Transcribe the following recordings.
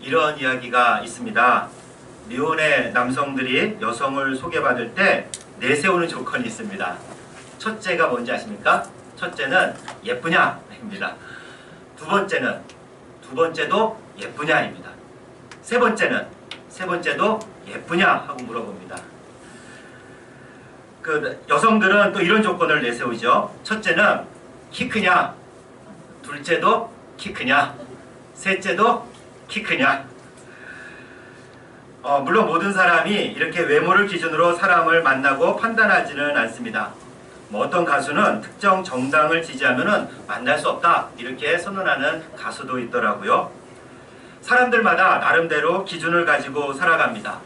이런 이야기가 있습니다. 미혼의 남성들이 여성을 소개받을 때 내세우는 조건이 있습니다. 첫째가 뭔지 아십니까? 첫째는 예쁘냐? 입니다. 두 번째도 예쁘냐입니다. 세 번째도 예쁘냐? 하고 물어봅니다. 그 여성들은 또 이런 조건을 내세우죠. 첫째는 키 크냐? 둘째도 키 크냐? 셋째도 키 크냐? 물론 모든 사람이 이렇게 외모를 기준으로 사람을 만나고 판단하지는 않습니다. 어떤 가수는 특정 정당을 지지하면 만날 수 없다 이렇게 선언하는 가수도 있더라고요. 사람들마다 나름대로 기준을 가지고 살아갑니다.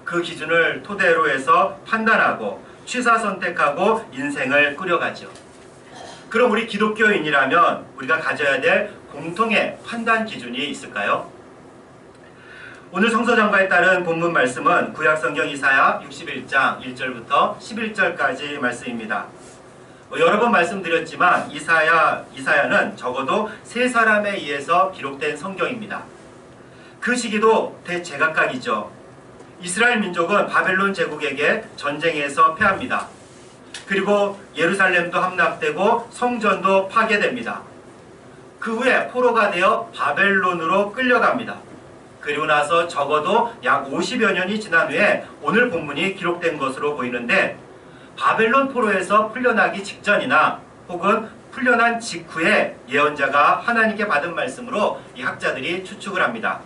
그 기준을 토대로 해서 판단하고 취사 선택하고 인생을 꾸려가죠. 그럼 우리 기독교인이라면 우리가 가져야 될 공통의 판단 기준이 있을까요? 오늘 성서정가에 따른 본문 말씀은 구약성경 이사야 61장 1절부터 11절까지 말씀입니다. 여러 번 말씀드렸지만 이사야는 적어도 세 사람에 의해서 기록된 성경입니다. 그 시기도 대제각각이죠. 이스라엘 민족은 바벨론 제국에게 전쟁에서 패합니다. 그리고 예루살렘도 함락되고 성전도 파괴됩니다. 그 후에 포로가 되어 바벨론으로 끌려갑니다. 그리고 나서 적어도 약 50여 년이 지난 후에 오늘 본문이 기록된 것으로 보이는데 바벨론 포로에서 풀려나기 직전이나 혹은 풀려난 직후에 예언자가 하나님께 받은 말씀으로 이 학자들이 추측을 합니다.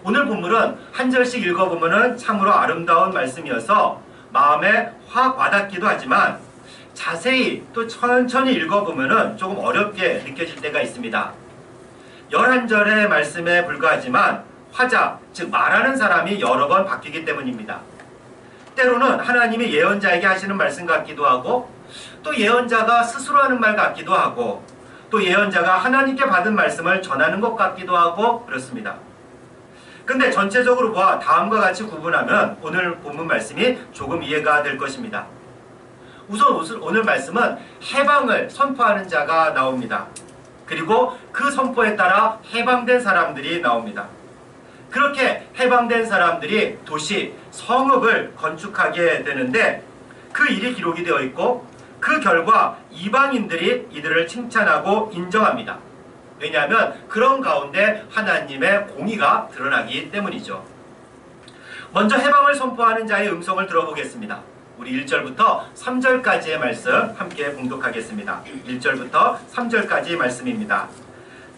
오늘 본문은 한 절씩 읽어보면 참으로 아름다운 말씀이어서 마음에 확 와닿기도 하지만 자세히 또 천천히 읽어보면 조금 어렵게 느껴질 때가 있습니다. 11절의 말씀에 불과하지만 화자, 즉 말하는 사람이 여러 번 바뀌기 때문입니다. 때로는 하나님이 예언자에게 하시는 말씀 같기도 하고 또 예언자가 스스로 하는 말 같기도 하고 또 예언자가 하나님께 받은 말씀을 전하는 것 같기도 하고 그렇습니다. 근데 전체적으로 보아 다음과 같이 구분하면 오늘 본문 말씀이 조금 이해가 될 것입니다. 우선 오늘 말씀은 해방을 선포하는 자가 나옵니다. 그리고 그 선포에 따라 해방된 사람들이 나옵니다. 그렇게 해방된 사람들이 도시, 성읍을 건축하게 되는데 그 일이 기록이 되어 있고 그 결과 이방인들이 이들을 칭찬하고 인정합니다. 왜냐하면 그런 가운데 하나님의 공의가 드러나기 때문이죠. 먼저 해방을 선포하는 자의 음성을 들어보겠습니다. 우리 1절부터 3절까지의 말씀 함께 봉독하겠습니다. 1절부터 3절까지 말씀입니다.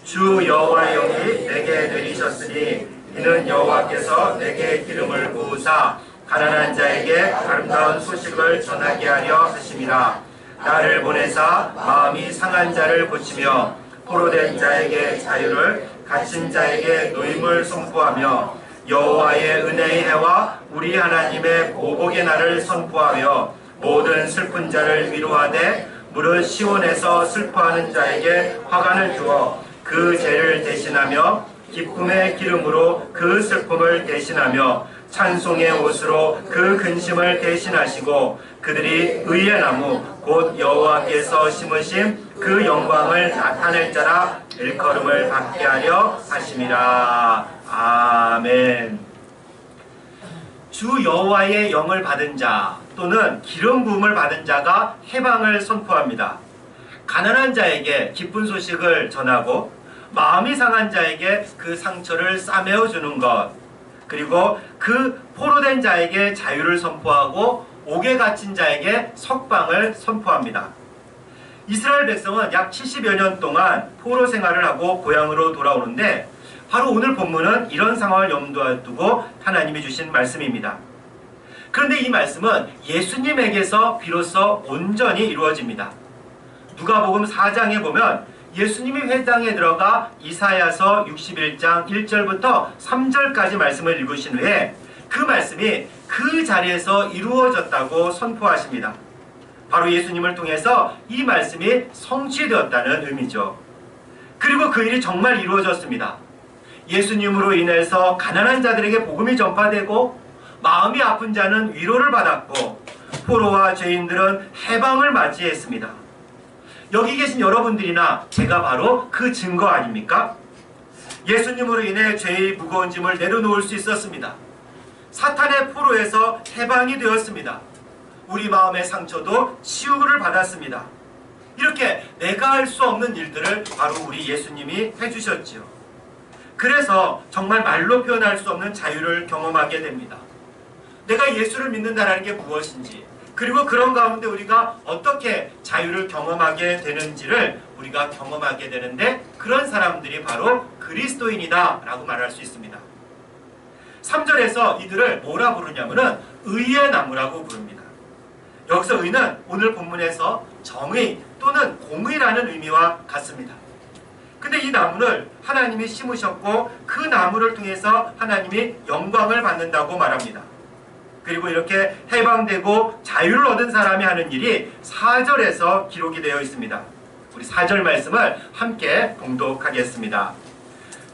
주 여호와의 영이 내게 내리셨으니 이는 여호와께서 내게 기름을 부으사 가난한 자에게 아름다운 소식을 전하게 하려 하심이라. 나를 보내사 마음이 상한 자를 고치며 포로된 자에게 자유를, 갇힌 자에게 노임을 선포하며 여호와의 은혜의 해와 우리 하나님의 보복의 날을 선포하며 모든 슬픈 자를 위로하되 무릇 시온에서 슬퍼하는 자에게 화관을 주어 그 죄를 대신하며 기쁨의 기름으로 그 슬픔을 대신하며 찬송의 옷으로 그 근심을 대신하시고 그들이 의의 나무 곧 여호와께서 심으신 그 영광을 나타낼 자라 일컬음을 받게 하려 하심이라. 아멘. 주 여호와의 영을 받은 자 또는 기름 부음을 받은 자가 해방을 선포합니다. 가난한 자에게 기쁜 소식을 전하고 마음이 상한 자에게 그 상처를 싸매어 주는 것, 그리고 그 포로된 자에게 자유를 선포하고 옥에 갇힌 자에게 석방을 선포합니다. 이스라엘 백성은 약 70여 년 동안 포로 생활을 하고 고향으로 돌아오는데 바로 오늘 본문은 이런 상황을 염두에 두고 하나님이 주신 말씀입니다. 그런데 이 말씀은 예수님에게서 비로소 온전히 이루어집니다. 누가복음 4장에 보면 예수님이 회당에 들어가 이사야서 61장 1절부터 3절까지 말씀을 읽으신 후에 그 말씀이 그 자리에서 이루어졌다고 선포하십니다. 바로 예수님을 통해서 이 말씀이 성취되었다는 의미죠. 그리고 그 일이 정말 이루어졌습니다. 예수님으로 인해서 가난한 자들에게 복음이 전파되고 마음이 아픈 자는 위로를 받았고 포로와 죄인들은 해방을 맞이했습니다. 여기 계신 여러분들이나 제가 바로 그 증거 아닙니까? 예수님으로 인해 죄의 무거운 짐을 내려놓을 수 있었습니다. 사탄의 포로에서 해방이 되었습니다. 우리 마음의 상처도 치유를 받았습니다. 이렇게 내가 할 수 없는 일들을 바로 우리 예수님이 해주셨지요. 그래서 정말 말로 표현할 수 없는 자유를 경험하게 됩니다. 내가 예수를 믿는다는 게 무엇인지, 그리고 그런 가운데 우리가 어떻게 자유를 경험하게 되는지를 우리가 경험하게 되는데, 그런 사람들이 바로 그리스도인이다 라고 말할 수 있습니다. 3절에서 이들을 뭐라 부르냐면은 의의 나무라고 부릅니다. 여기서 의는 오늘 본문에서 정의 또는 공의라는 의미와 같습니다. 근데 이 나무를 하나님이 심으셨고 그 나무를 통해서 하나님이 영광을 받는다고 말합니다. 그리고 이렇게 해방되고 자유를 얻은 사람이 하는 일이 4절에서 기록이 되어 있습니다. 우리 4절 말씀을 함께 봉독하겠습니다.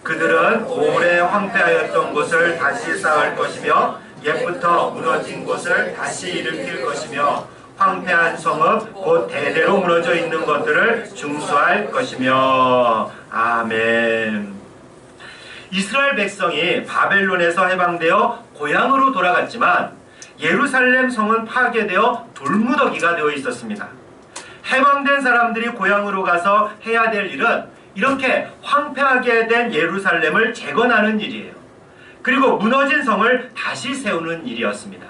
그들은 오래 황폐하였던 곳을 다시 쌓을 것이며 옛부터 무너진 곳을 다시 일으킬 것이며 황폐한 성읍 곧 대대로 무너져 있는 것들을 중수할 것이며. 아멘. 이스라엘 백성이 바벨론에서 해방되어 고향으로 돌아갔지만 예루살렘 성은 파괴되어 돌무더기가 되어 있었습니다. 해방된 사람들이 고향으로 가서 해야 될 일은 이렇게 황폐하게 된 예루살렘을 재건하는 일이에요. 그리고 무너진 성을 다시 세우는 일이었습니다.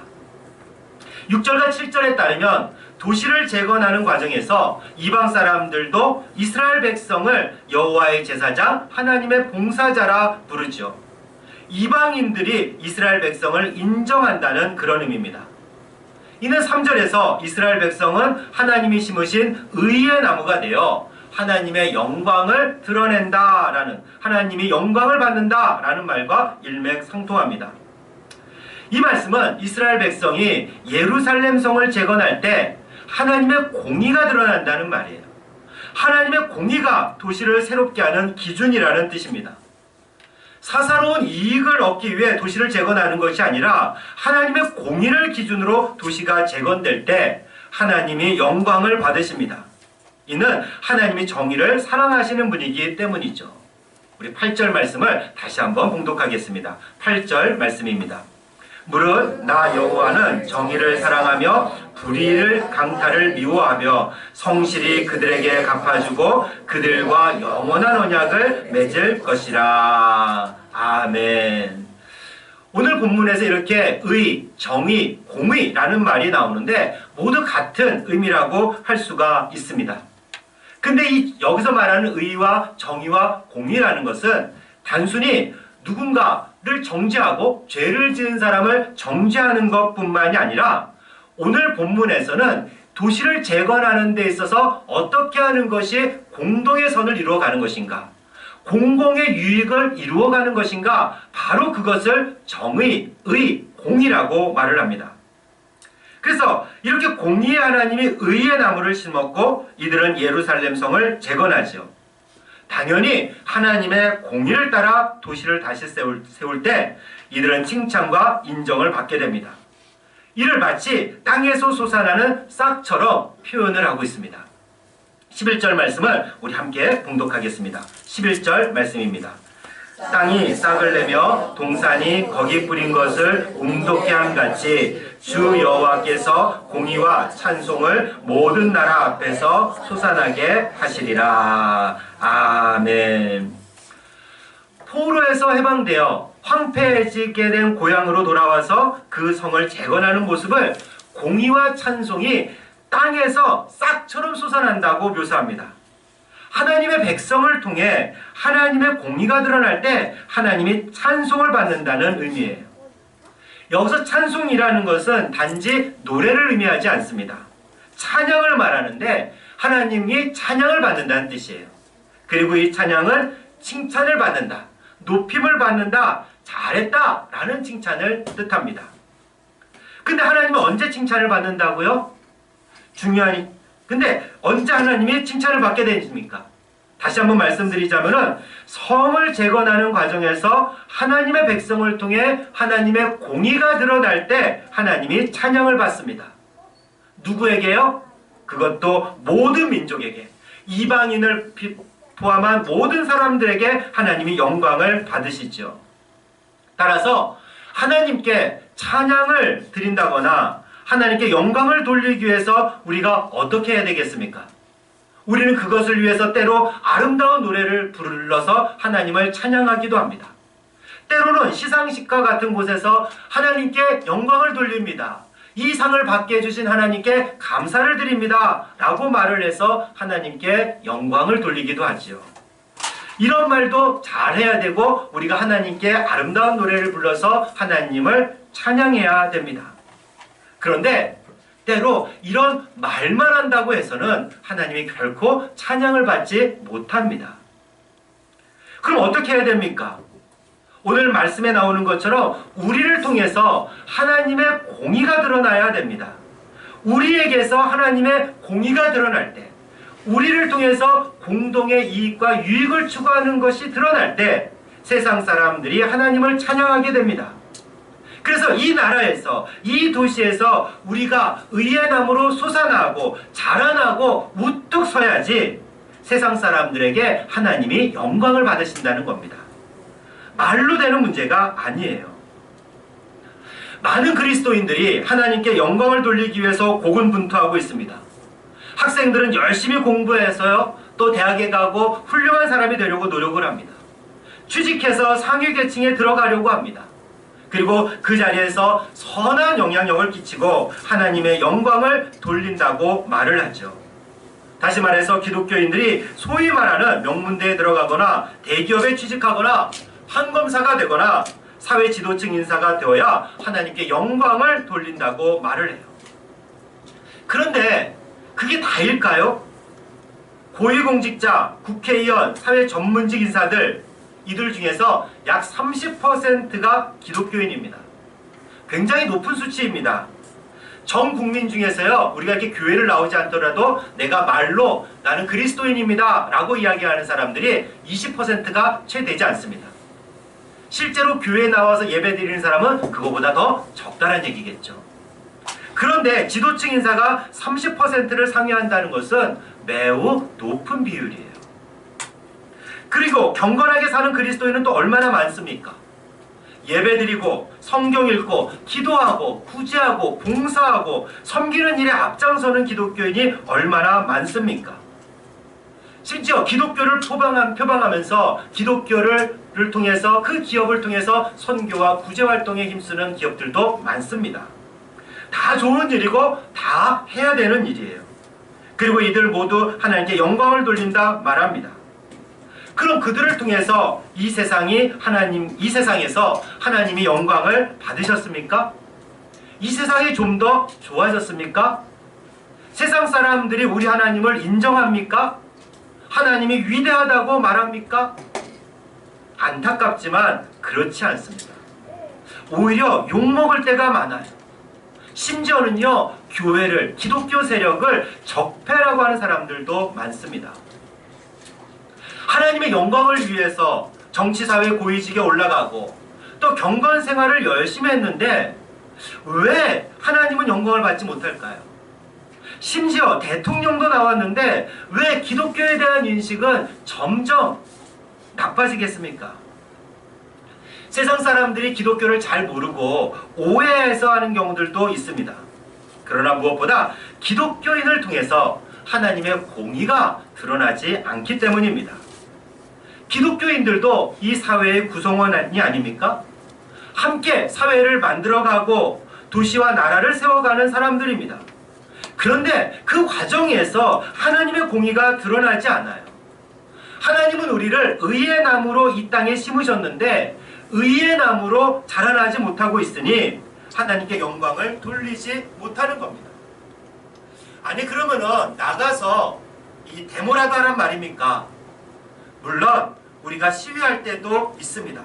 6절과 7절에 따르면 도시를 재건하는 과정에서 이방 사람들도 이스라엘 백성을 여호와의 제사장, 하나님의 봉사자라 부르죠. 이방인들이 이스라엘 백성을 인정한다는 그런 의미입니다. 이는 3절에서 이스라엘 백성은 하나님이 심으신 의의 나무가 되어 하나님의 영광을 드러낸다라는, 하나님이 영광을 받는다라는 말과 일맥상통합니다. 이 말씀은 이스라엘 백성이 예루살렘 성을 재건할 때 하나님의 공의가 드러난다는 말이에요. 하나님의 공의가 도시를 새롭게 하는 기준이라는 뜻입니다. 사사로운 이익을 얻기 위해 도시를 재건하는 것이 아니라 하나님의 공의를 기준으로 도시가 재건될 때 하나님이 영광을 받으십니다. 이는 하나님이 정의를 사랑하시는 분이기 때문이죠. 우리 8절 말씀을 다시 한번 봉독하겠습니다. 8절 말씀입니다. 무릇 나 여호와는 정의를 사랑하며 불의를 강탈을 미워하며 성실히 그들에게 갚아주고 그들과 영원한 언약을 맺을 것이라. 아멘. 오늘 본문에서 이렇게 의, 정의, 공의라는 말이 나오는데 모두 같은 의미라고 할 수가 있습니다. 근데 여기서 말하는 의와 정의와 공의라는 것은 단순히 누군가를 정죄하고 죄를 지은 사람을 정죄하는 것뿐만이 아니라 오늘 본문에서는 도시를 재건하는 데 있어서 어떻게 하는 것이 공동의 선을 이루어가는 것인가, 공공의 유익을 이루어가는 것인가, 바로 그것을 정의, 의, 공의라고 말을 합니다. 그래서 이렇게 공의의 하나님이 의의 나무를 심었고 이들은 예루살렘 성을 재건하죠. 당연히 하나님의 공의를 따라 도시를 다시 세울 때 이들은 칭찬과 인정을 받게 됩니다. 이를 마치 땅에서 솟아나는 싹처럼 표현을 하고 있습니다. 11절 말씀을 우리 함께 봉독하겠습니다. 11절 말씀입니다. 땅이 싹을 내며 동산이 거기 뿌린 것을 움돋게 함같이 주 여호와께서 공의와 찬송을 모든 나라 앞에서 솟아나게 하시리라. 아멘. 포로에서 해방되어 황폐해지게 된 고향으로 돌아와서 그 성을 재건하는 모습을 공의와 찬송이 땅에서 싹처럼 솟아난다고 묘사합니다. 하나님의 백성을 통해 하나님의 공의가 드러날 때 하나님이 찬송을 받는다는 의미예요. 여기서 찬송이라는 것은 단지 노래를 의미하지 않습니다. 찬양을 말하는데 하나님이 찬양을 받는다는 뜻이에요. 그리고 이 찬양은 칭찬을 받는다, 높임을 받는다, 잘했다 라는 칭찬을 뜻합니다. 근데 하나님은 언제 칭찬을 받는다고요? 근데 언제 하나님이 칭찬을 받게 되십니까? 다시 한번 말씀드리자면은 성을 재건하는 과정에서 하나님의 백성을 통해 하나님의 공의가 드러날 때 하나님이 찬양을 받습니다. 누구에게요? 그것도 모든 민족에게, 이방인을 포함한 모든 사람들에게 하나님이 영광을 받으시죠. 따라서 하나님께 찬양을 드린다거나 하나님께 영광을 돌리기 위해서 우리가 어떻게 해야 되겠습니까? 우리는 그것을 위해서 때로 아름다운 노래를 불러서 하나님을 찬양하기도 합니다. 때로는 시상식과 같은 곳에서 하나님께 영광을 돌립니다. 이 상을 받게 해주신 하나님께 감사를 드립니다. 라고 말을 해서 하나님께 영광을 돌리기도 하지요. 이런 말도 잘해야 되고 우리가 하나님께 아름다운 노래를 불러서 하나님을 찬양해야 됩니다. 그런데 때로 이런 말만 한다고 해서는 하나님이 결코 찬양을 받지 못합니다. 그럼 어떻게 해야 됩니까? 오늘 말씀에 나오는 것처럼 우리를 통해서 하나님의 공의가 드러나야 됩니다. 우리에게서 하나님의 공의가 드러날 때, 우리를 통해서 공동의 이익과 유익을 추구하는 것이 드러날 때 세상 사람들이 하나님을 찬양하게 됩니다. 그래서 이 나라에서, 이 도시에서 우리가 의의 나무로 솟아나고 자라나고 우뚝 서야지 세상 사람들에게 하나님이 영광을 받으신다는 겁니다. 말로 되는 문제가 아니에요. 많은 그리스도인들이 하나님께 영광을 돌리기 위해서 고군분투하고 있습니다. 학생들은 열심히 공부해서요, 또 대학에 가고 훌륭한 사람이 되려고 노력을 합니다. 취직해서 상위 계층에 들어가려고 합니다. 그리고 그 자리에서 선한 영향력을 끼치고 하나님의 영광을 돌린다고 말을 하죠. 다시 말해서 기독교인들이 소위 말하는 명문대에 들어가거나 대기업에 취직하거나 판검사가 되거나 사회 지도층 인사가 되어야 하나님께 영광을 돌린다고 말을 해요. 그런데 그게 다일까요? 고위공직자, 국회의원, 사회 전문직 인사들, 이들 중에서 약 30%가 기독교인입니다. 굉장히 높은 수치입니다. 전 국민 중에서요, 우리가 이렇게 교회를 나오지 않더라도 내가 말로 나는 그리스도인입니다 라고 이야기하는 사람들이 20%가 채 되지 않습니다. 실제로 교회에 나와서 예배 드리는 사람은 그거보다 더 적다는 얘기겠죠. 그런데 지도층 인사가 30%를 상회한다는 것은 매우 높은 비율이에요. 그리고 경건하게 사는 그리스도인은 또 얼마나 많습니까? 예배드리고 성경 읽고 기도하고 구제하고 봉사하고 섬기는 일에 앞장서는 기독교인이 얼마나 많습니까? 심지어 기독교를 표방하면서 기독교를 통해서 그 기업을 통해서 선교와 구제 활동에 힘쓰는 기업들도 많습니다. 다 좋은 일이고 다 해야 되는 일이에요. 그리고 이들 모두 하나님께 영광을 돌린다 말합니다. 그럼 그들을 통해서 이 세상에서 하나님이 영광을 받으셨습니까? 이 세상이 좀 더 좋아졌습니까? 세상 사람들이 우리 하나님을 인정합니까? 하나님이 위대하다고 말합니까? 안타깝지만 그렇지 않습니다. 오히려 욕먹을 때가 많아요. 심지어는요, 교회를, 기독교 세력을 적폐라고 하는 사람들도 많습니다. 하나님의 영광을 위해서 정치사회 고위직에 올라가고 또 경건 생활을 열심히 했는데 왜 하나님은 영광을 받지 못할까요? 심지어 대통령도 나왔는데 왜 기독교에 대한 인식은 점점 나빠지겠습니까? 세상 사람들이 기독교를 잘 모르고 오해해서 하는 경우들도 있습니다. 그러나 무엇보다 기독교인을 통해서 하나님의 공의가 드러나지 않기 때문입니다. 기독교인들도 이 사회의 구성원이 아닙니까? 함께 사회를 만들어가고 도시와 나라를 세워가는 사람들입니다. 그런데 그 과정에서 하나님의 공의가 드러나지 않아요. 하나님은 우리를 의의 나무로 이 땅에 심으셨는데 의의 나무로 자라나지 못하고 있으니 하나님께 영광을 돌리지 못하는 겁니다. 아니 그러면은 나가서 이 데모라도 하란 말입니까? 물론 우리가 시위할 때도 있습니다.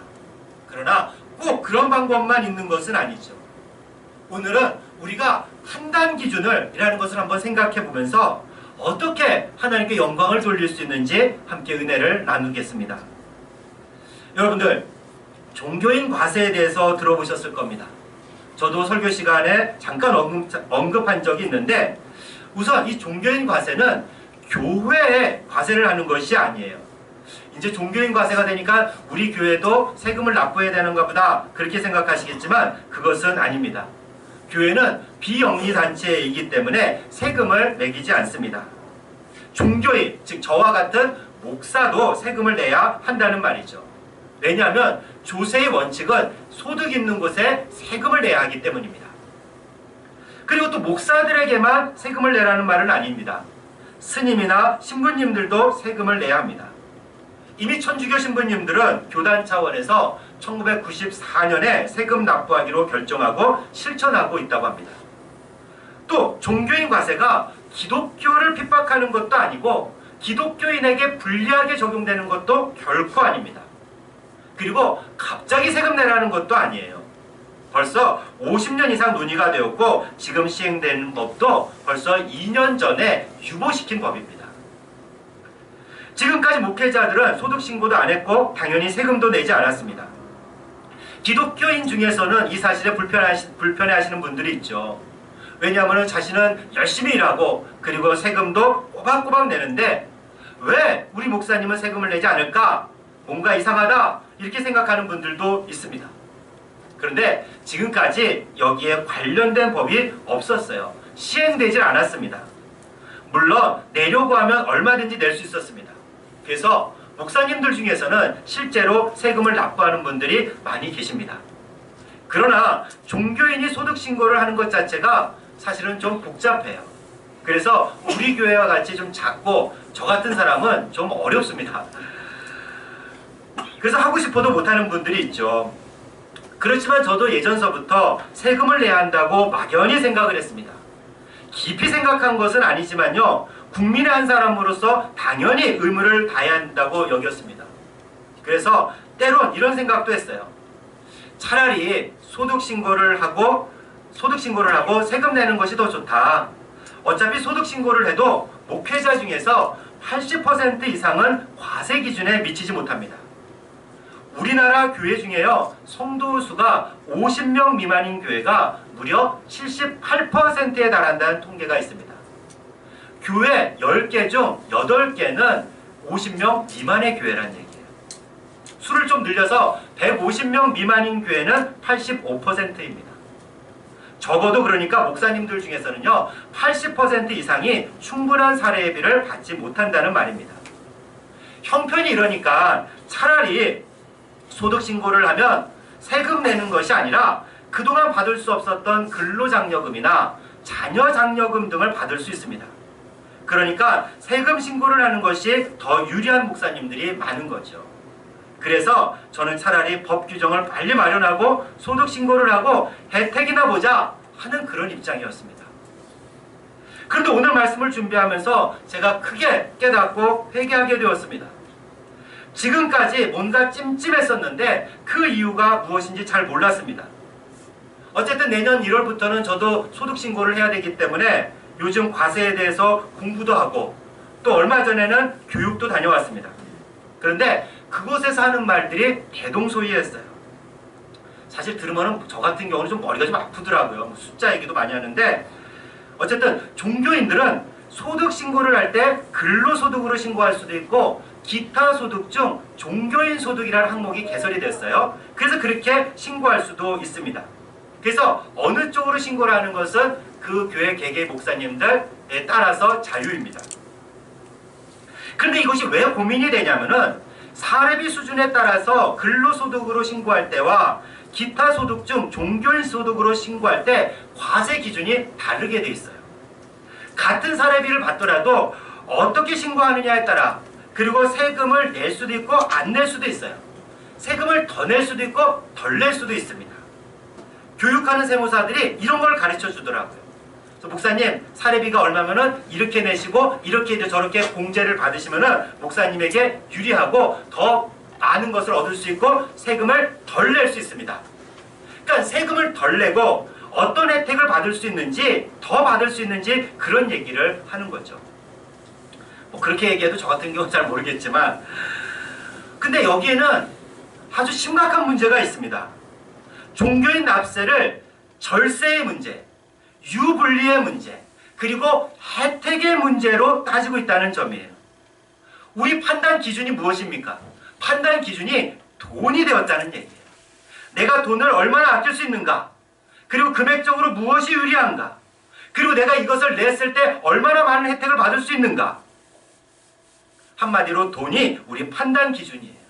그러나 꼭 그런 방법만 있는 것은 아니죠. 오늘은 우리가 판단 기준을 이라는 것을 한번 생각해 보면서 어떻게 하나님께 영광을 돌릴 수 있는지 함께 은혜를 나누겠습니다. 여러분들, 종교인 과세에 대해서 들어보셨을 겁니다. 저도 설교 시간에 잠깐 언급한 적이 있는데, 우선 이 종교인 과세는 교회에 과세를 하는 것이 아니에요. 이제 종교인 과세가 되니까 우리 교회도 세금을 납부해야 되는가 보다 그렇게 생각하시겠지만 그것은 아닙니다. 교회는 비영리 단체이기 때문에 세금을 매기지 않습니다. 종교인, 즉 저와 같은 목사도 세금을 내야 한다는 말이죠. 왜냐하면 조세의 원칙은 소득 있는 곳에 세금을 내야 하기 때문입니다. 그리고 또 목사들에게만 세금을 내라는 말은 아닙니다. 스님이나 신부님들도 세금을 내야 합니다. 이미 천주교 신부님들은 교단 차원에서 1994년에 세금 납부하기로 결정하고 실천하고 있다고 합니다. 또 종교인 과세가 기독교를 핍박하는 것도 아니고 기독교인에게 불리하게 적용되는 것도 결코 아닙니다. 그리고 갑자기 세금 내라는 것도 아니에요. 벌써 50년 이상 논의가 되었고 지금 시행되는 법도 벌써 2년 전에 유보시킨 법입니다. 지금까지 목회자들은 소득신고도 안 했고 당연히 세금도 내지 않았습니다. 기독교인 중에서는 이 사실에 불편해하시는 분들이 있죠. 왜냐하면 자신은 열심히 일하고 그리고 세금도 꼬박꼬박 내는데 왜 우리 목사님은 세금을 내지 않을까? 뭔가 이상하다 이렇게 생각하는 분들도 있습니다. 그런데 지금까지 여기에 관련된 법이 없었어요. 시행되질 않았습니다. 물론 내려고 하면 얼마든지 낼 수 있었습니다. 그래서 목사님들 중에서는 실제로 세금을 납부하는 분들이 많이 계십니다. 그러나 종교인이 소득신고를 하는 것 자체가 사실은 좀 복잡해요. 그래서 우리 교회와 같이 좀 작고 저 같은 사람은 좀 어렵습니다. 그래서 하고 싶어도 못하는 분들이 있죠. 그렇지만 저도 예전서부터 세금을 내야 한다고 막연히 생각을 했습니다. 깊이 생각한 것은 아니지만요. 국민의 한 사람으로서 당연히 의무를 다해야 한다고 여겼습니다. 그래서 때론 이런 생각도 했어요. 차라리 소득신고를 하고 세금 내는 것이 더 좋다. 어차피 소득신고를 해도 목회자 중에서 80% 이상은 과세 기준에 미치지 못합니다. 우리나라 교회 중에요. 성도 수가 50명 미만인 교회가 무려 78%에 달한다는 통계가 있습니다. 교회 10개 중 8개는 50명 미만의 교회라는 얘기예요. 수를 좀 늘려서 150명 미만인 교회는 85%입니다. 적어도 그러니까 목사님들 중에서는요. 80% 이상이 충분한 사례비를 받지 못한다는 말입니다. 형편이 이러니까 차라리 소득신고를 하면 세금 내는 것이 아니라 그동안 받을 수 없었던 근로장려금이나 자녀장려금 등을 받을 수 있습니다. 그러니까 세금 신고를 하는 것이 더 유리한 목사님들이 많은 거죠. 그래서 저는 차라리 법 규정을 빨리 마련하고 소득신고를 하고 혜택이나 보자 하는 그런 입장이었습니다. 그런데 오늘 말씀을 준비하면서 제가 크게 깨닫고 회개하게 되었습니다. 지금까지 뭔가 찜찜했었는데 그 이유가 무엇인지 잘 몰랐습니다. 어쨌든 내년 1월부터는 저도 소득신고를 해야 되기 때문에 요즘 과세에 대해서 공부도 하고 또 얼마 전에는 교육도 다녀왔습니다. 그런데 그곳에서 하는 말들이 대동소이했어요. 사실 들으면 저 같은 경우는 좀 머리가 좀 아프더라고요. 숫자 얘기도 많이 하는데 어쨌든 종교인들은 소득신고를 할 때 근로소득으로 신고할 수도 있고 기타 소득 중 종교인 소득이라는 항목이 개설이 됐어요. 그래서 그렇게 신고할 수도 있습니다. 그래서 어느 쪽으로 신고를 하는 것은 그 교회 개개 목사님들에 따라서 자유입니다. 그런데 이것이 왜 고민이 되냐면은 사례비 수준에 따라서 근로소득으로 신고할 때와 기타 소득 중 종교인 소득으로 신고할 때 과세 기준이 다르게 돼 있어요. 같은 사례비를 받더라도 어떻게 신고하느냐에 따라 그리고 세금을 낼 수도 있고 안 낼 수도 있어요. 세금을 더 낼 수도 있고 덜 낼 수도 있습니다. 교육하는 세무사들이 이런 걸 가르쳐 주더라고요. 그래서 목사님 사례비가 얼마면은 이렇게 내시고 이렇게 이제 저렇게 공제를 받으시면은 목사님에게 유리하고 더 많은 것을 얻을 수 있고 세금을 덜 낼 수 있습니다. 그러니까 세금을 덜 내고 어떤 혜택을 받을 수 있는지 더 받을 수 있는지 그런 얘기를 하는 거죠. 뭐 그렇게 얘기해도 저 같은 경우는 잘 모르겠지만 근데 여기에는 아주 심각한 문제가 있습니다. 종교인 납세를 절세의 문제, 유불리의 문제, 그리고 혜택의 문제로 따지고 있다는 점이에요. 우리 판단 기준이 무엇입니까? 판단 기준이 돈이 되었다는 얘기예요. 내가 돈을 얼마나 아낄 수 있는가? 그리고 금액적으로 무엇이 유리한가? 그리고 내가 이것을 냈을 때 얼마나 많은 혜택을 받을 수 있는가? 한마디로 돈이 우리 판단 기준이에요.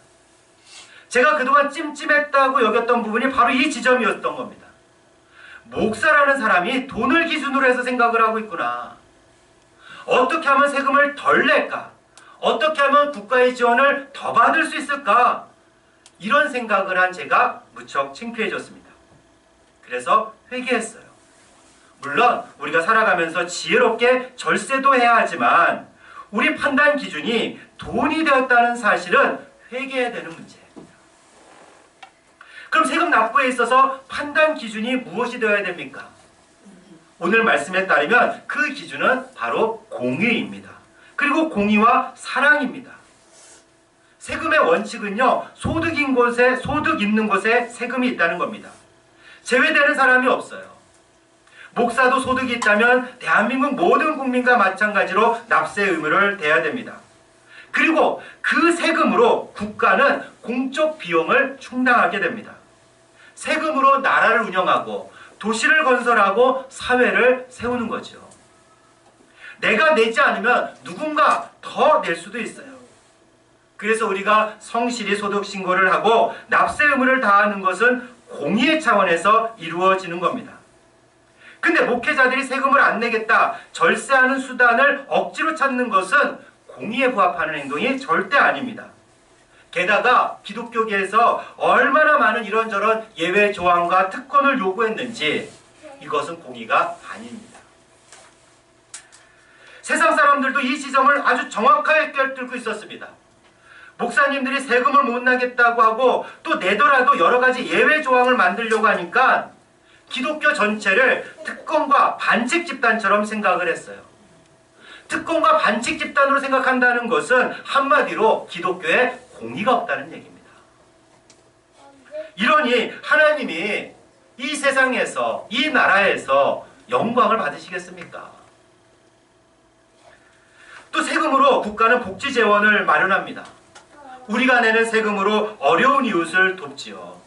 제가 그동안 찜찜했다고 여겼던 부분이 바로 이 지점이었던 겁니다. 목사라는 사람이 돈을 기준으로 해서 생각을 하고 있구나. 어떻게 하면 세금을 덜 낼까? 어떻게 하면 국가의 지원을 더 받을 수 있을까? 이런 생각을 한 제가 무척 창피해졌습니다. 그래서 회개했어요. 물론 우리가 살아가면서 지혜롭게 절세도 해야 하지만 우리 판단 기준이 돈이 되었다는 사실은 회개해야 되는 문제예요. 그럼 세금 납부에 있어서 판단 기준이 무엇이 되어야 됩니까? 오늘 말씀에 따르면 그 기준은 바로 공의입니다. 그리고 공의와 사랑입니다. 세금의 원칙은요, 소득 있는 곳에 세금이 있다는 겁니다. 제외되는 사람이 없어요. 목사도 소득이 있다면 대한민국 모든 국민과 마찬가지로 납세 의무를 대야 됩니다. 그리고 그 세금으로 국가는 공적 비용을 충당하게 됩니다. 세금으로 나라를 운영하고 도시를 건설하고 사회를 세우는 거죠. 내가 내지 않으면 누군가 더 낼 수도 있어요. 그래서 우리가 성실히 소득 신고를 하고 납세 의무를 다하는 것은 공의의 차원에서 이루어지는 겁니다. 근데 목회자들이 세금을 안 내겠다, 절세하는 수단을 억지로 찾는 것은 공의에 부합하는 행동이 절대 아닙니다. 게다가 기독교계에서 얼마나 많은 이런저런 예외 조항과 특권을 요구했는지 이것은 공의가 아닙니다. 세상 사람들도 이 지점을 아주 정확하게 꿰뚫고 있었습니다. 목사님들이 세금을 못 내겠다고 하고 또 내더라도 여러 가지 예외 조항을 만들려고 하니까 기독교 전체를 특권과 반칙 집단처럼 생각을 했어요. 특권과 반칙 집단으로 생각한다는 것은 한마디로 기독교에 공의가 없다는 얘기입니다. 이러니 하나님이 이 세상에서, 이 나라에서 영광을 받으시겠습니까? 또 세금으로 국가는 복지 재원을 마련합니다. 우리가 내는 세금으로 어려운 이웃을 돕지요.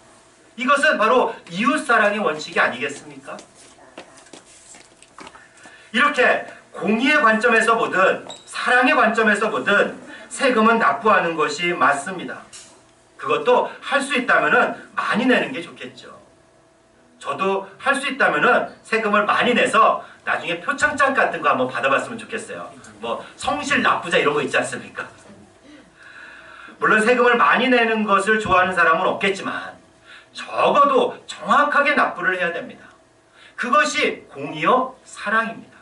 이것은 바로 이웃사랑의 원칙이 아니겠습니까? 이렇게 공의의 관점에서 보든 사랑의 관점에서 보든 세금은 납부하는 것이 맞습니다. 그것도 할 수 있다면 많이 내는 게 좋겠죠. 저도 할 수 있다면 세금을 많이 내서 나중에 표창장 같은 거 한번 받아봤으면 좋겠어요. 뭐 성실 납부자 이런 거 있지 않습니까? 물론 세금을 많이 내는 것을 좋아하는 사람은 없겠지만 적어도 정확하게 납부를 해야 됩니다. 그것이 공의요 사랑입니다.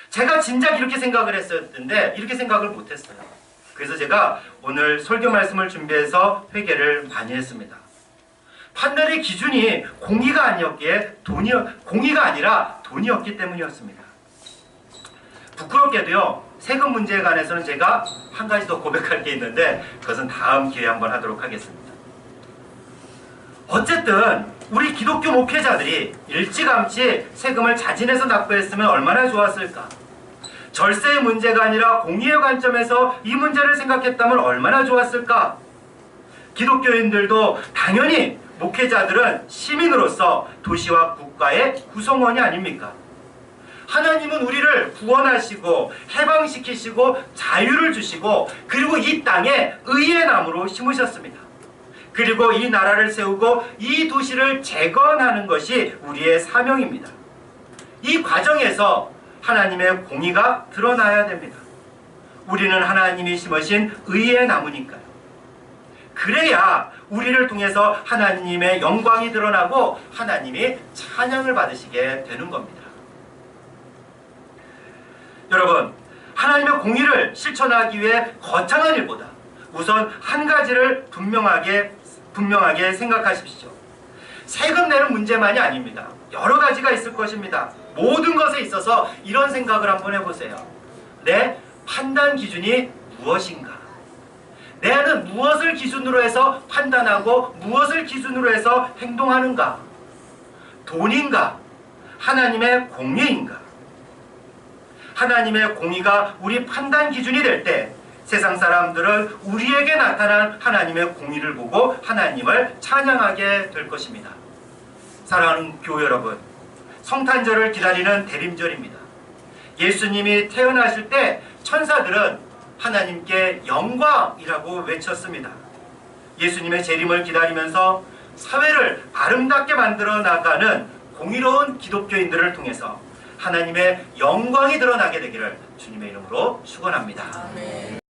제가 진작 이렇게 생각을 했었는데 이렇게 생각을 못했어요. 그래서 제가 오늘 설교 말씀을 준비해서 회개를 많이 했습니다. 판단의 기준이 공의가 아니었기에 공의가 아니라 돈이었기 때문이었습니다. 부끄럽게도요, 세금 문제에 관해서는 제가 한 가지 더 고백할 게 있는데 그것은 다음 기회에 한번 하도록 하겠습니다. 어쨌든 우리 기독교 목회자들이 일찌감치 세금을 자진해서 납부했으면 얼마나 좋았을까? 절세의 문제가 아니라 공의의 관점에서 이 문제를 생각했다면 얼마나 좋았을까? 기독교인들도 당연히 목회자들은 시민으로서 도시와 국가의 구성원이 아닙니까? 하나님은 우리를 구원하시고 해방시키시고 자유를 주시고 그리고 이 땅에 의의 나무로 심으셨습니다. 그리고 이 나라를 세우고 이 도시를 재건하는 것이 우리의 사명입니다. 이 과정에서 하나님의 공의가 드러나야 됩니다. 우리는 하나님이 심으신 의의 나무니까요. 그래야 우리를 통해서 하나님의 영광이 드러나고 하나님이 찬양을 받으시게 되는 겁니다. 여러분, 하나님의 공의를 실천하기 위해 거창한 일보다 우선 한 가지를 분명하게 생각하십시오. 세금 내는 문제만이 아닙니다. 여러 가지가 있을 것입니다. 모든 것에 있어서 이런 생각을 한번 해보세요. 내 판단 기준이 무엇인가? 내는 무엇을 기준으로 해서 판단하고 무엇을 기준으로 해서 행동하는가? 돈인가? 하나님의 공의인가? 하나님의 공의가 우리 판단 기준이 될 때 세상 사람들은 우리에게 나타난 하나님의 공의를 보고 하나님을 찬양하게 될 것입니다. 사랑하는 교회 여러분, 성탄절을 기다리는 대림절입니다. 예수님이 태어나실 때 천사들은 하나님께 영광이라고 외쳤습니다. 예수님의 재림을 기다리면서 사회를 아름답게 만들어 나가는 공의로운 기독교인들을 통해서 하나님의 영광이 드러나게 되기를 주님의 이름으로 축원합니다.